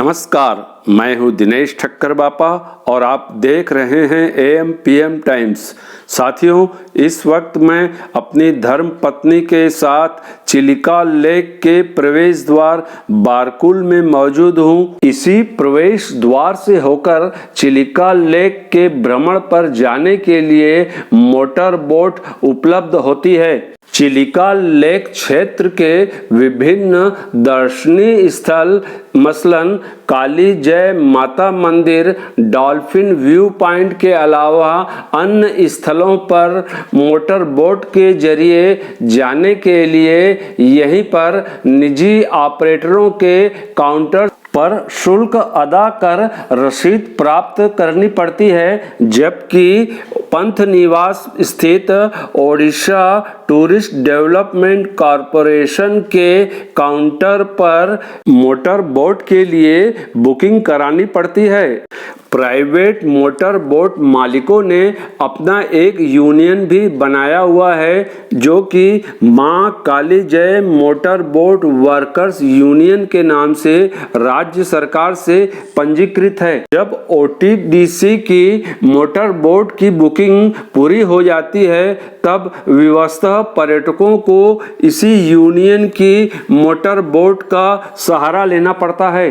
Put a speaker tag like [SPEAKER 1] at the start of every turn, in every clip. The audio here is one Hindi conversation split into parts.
[SPEAKER 1] नमस्कार, मैं हूं दिनेश ठक्कर बापा और आप देख रहे हैं AM PM टाइम्स। साथियों, इस वक्त मैं अपनी धर्म पत्नी के साथ चिलिका लेक के प्रवेश द्वार बारकुल में मौजूद हूं। इसी प्रवेश द्वार से होकर चिलिका लेक के भ्रमण पर जाने के लिए मोटर बोट उपलब्ध होती है। चिलिका लेक क्षेत्र के विभिन्न दर्शनीय स्थल मसलन काली जय माता मंदिर, डॉल्फिन व्यू पॉइंट के अलावा अन्य स्थलों पर मोटर बोट के जरिए जाने के लिए यहीं पर निजी ऑपरेटरों के काउंटर पर शुल्क अदा कर रसीद प्राप्त करनी पड़ती है, जबकि पंथ निवास स्थित ओडिशा टूरिस्ट डेवलपमेंट कॉरपोरेशन के काउंटर पर मोटर बोट के लिए बुकिंग करानी पड़ती है। प्राइवेट मोटर बोट मालिकों ने अपना एक यूनियन भी बनाया हुआ है, जो कि मां काली जय मोटर बोट वर्कर्स यूनियन के नाम से राज्य सरकार से पंजीकृत है। जब OTDC की मोटर बोट की बुकिंग पूरी हो जाती है, तब विवशतः पर्यटकों को इसी यूनियन की मोटर बोट का सहारा लेना पड़ता है।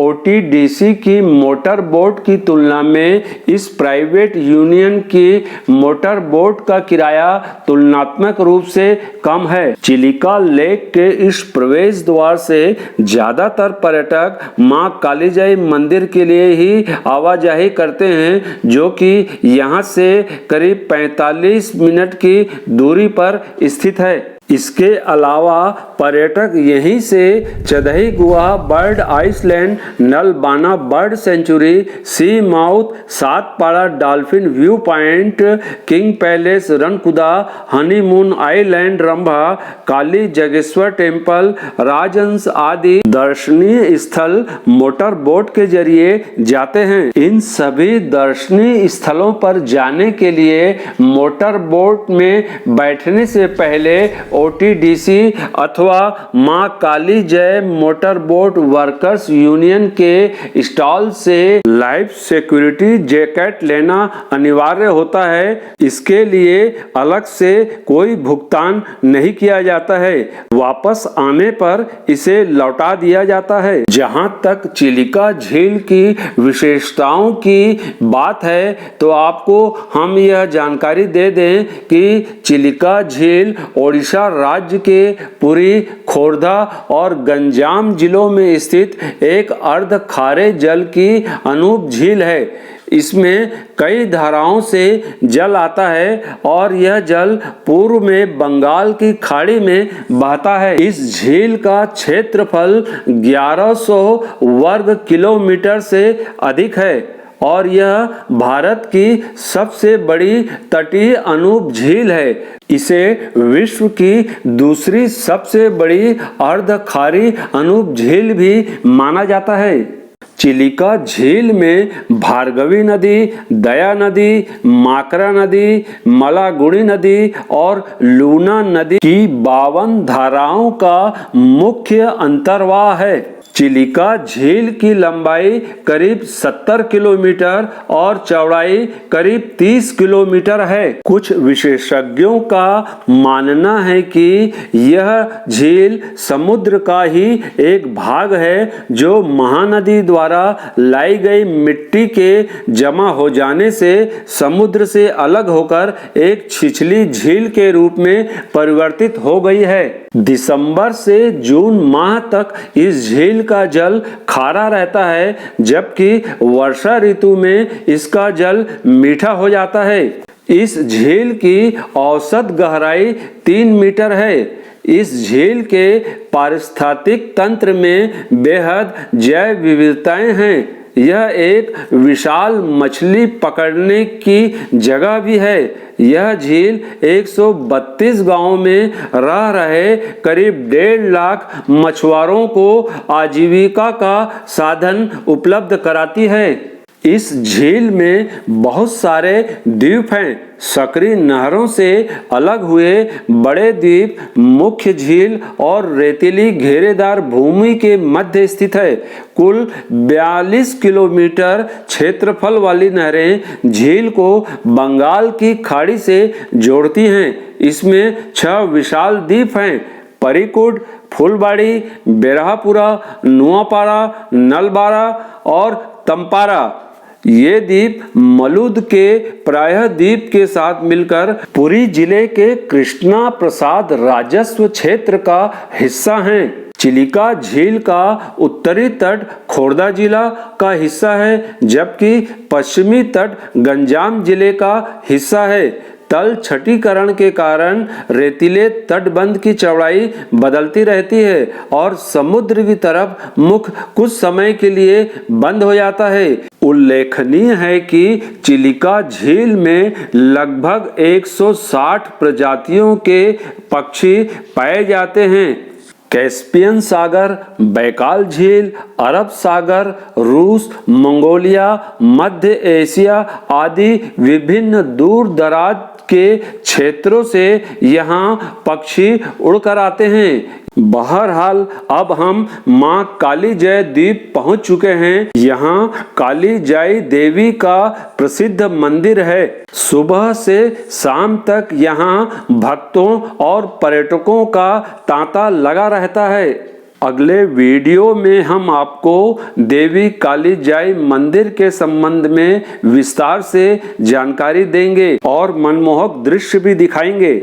[SPEAKER 1] OTDC की मोटर बोट की तुलना में इस प्राइवेट यूनियन की मोटर बोट का किराया तुलनात्मक रूप से कम है। चिलिका लेक के इस प्रवेश द्वार से ज्यादातर पर्यटक मां कालीजाई मंदिर के लिए ही आवाजाही करते हैं, जो कि यहां से करीब 45 मिनट की दूरी पर स्थित है। इसके अलावा पर्यटक यहीं से Chadahi Guha bird island, Nalabana bird sanctuary, sea mouth, Satapada dolphin view point, king palace Rankuda, honeymoon island Rambha, Kali Jageshwar temple, Rajhans आदि दर्शनीय स्थल मोटर बोट के जरिए जाते हैं। इन सभी दर्शनीय स्थलों पर जाने के लिए मोटर बोट में बैठने से पहले OTDC अथवा मां काली जय मोटर बोट वर्कर्स यूनियन के स्टॉल से लाइफ सिक्योरिटी जैकेट लेना अनिवार्य होता है। इसके लिए अलग से कोई भुगतान नहीं किया जाता है, वापस आने पर इसे लौटा दिया जाता है। जहां तक चिलिका झील की विशेषताओं की बात है, तो आपको हम यह जानकारी दे दें कि चिलिका झील ओडिशा राज्य के पुरी, खोर्धा और गंजाम जिलों में स्थित एक अर्ध खारे जल की अनूप झील है। इसमें कई धाराओं से जल आता है और यह जल पूर्व में बंगाल की खाड़ी में बहता है। इस झील का क्षेत्रफल 1100 वर्ग किलोमीटर से अधिक है और यह भारत की सबसे बड़ी तटीय अनूप झील है। इसे विश्व की दूसरी सबसे बड़ी अर्ध खारी अनूप झील भी माना जाता है। चिलिका झील में भार्गवी नदी, दया नदी, माकरा नदी, मलागुड़ी नदी और लूना नदी की 52 धाराओं का मुख्य अंतर्वाह है। चिलिका झील की लंबाई करीब 70 किलोमीटर और चौड़ाई करीब 30 किलोमीटर है। कुछ विशेषज्ञों का मानना है कि यह झील समुद्र का ही एक भाग है, जो महानदी द्वारा लाई गई मिट्टी के जमा हो जाने से समुद्र से अलग होकर एक छिछली झील के रूप में परिवर्तित हो गई है। दिसंबर से जून माह तक इस झील का जल खारा रहता है, जबकि वर्षा ऋतु में इसका जल मीठा हो जाता है। इस झील की औसत गहराई 3 मीटर है। इस झील के पारिस्थितिक तंत्र में बेहद जैव विविधताएं हैं। यह एक विशाल मछली पकड़ने की जगह भी है। यह झील 132 गांवों में रह रहे करीब 1.5 लाख मछुआरों को आजीविका का साधन उपलब्ध कराती है। इस झील में बहुत सारे द्वीप हैं। सक्रिय नहरों से अलग हुए बड़े द्वीप मुख्य झील और रेतीली घेरेदार भूमि के मध्य स्थित है। कुल 42 किलोमीटर क्षेत्रफल वाली नहरें झील को बंगाल की खाड़ी से जोड़ती हैं। इसमें 6 विशाल द्वीप हैं: परिकुड, फुलबाड़ी, बेरहापुरा, नुआपाड़ा, नलबाड़ा और तंपारा। ये द्वीप मलुद के प्रायः द्वीप के साथ मिलकर पुरी जिले के कृष्णा प्रसाद राजस्व क्षेत्र का हिस्सा हैं। चिलिका झील का उत्तरी तट खोर्दा जिला का हिस्सा है, जबकि पश्चिमी तट गंजाम जिले का हिस्सा है। तल छटीकरण के कारण रेतीले तटबंध की चौड़ाई बदलती रहती है और समुद्र की तरफ मुख कुछ समय के लिए बंद हो जाता है। उल्लेखनीय है कि चिलिका झील में लगभग 160 प्रजातियों के पक्षी पाए जाते हैं। कैस्पियन सागर, बैकाल झील, अरब सागर, रूस, मंगोलिया, मध्य एशिया आदि विभिन्न दूर दराज के क्षेत्रों से यहाँ पक्षी उड़कर आते हैं। बहरहाल अब हम माँ काली जय द्वीप पहुँच चुके हैं। यहाँ काली जय देवी का प्रसिद्ध मंदिर है। सुबह से शाम तक यहाँ भक्तों और पर्यटकों का तांता लगा रहता है। अगले वीडियो में हम आपको देवी काली जय मंदिर के संबंध में विस्तार से जानकारी देंगे और मनमोहक दृश्य भी दिखाएंगे।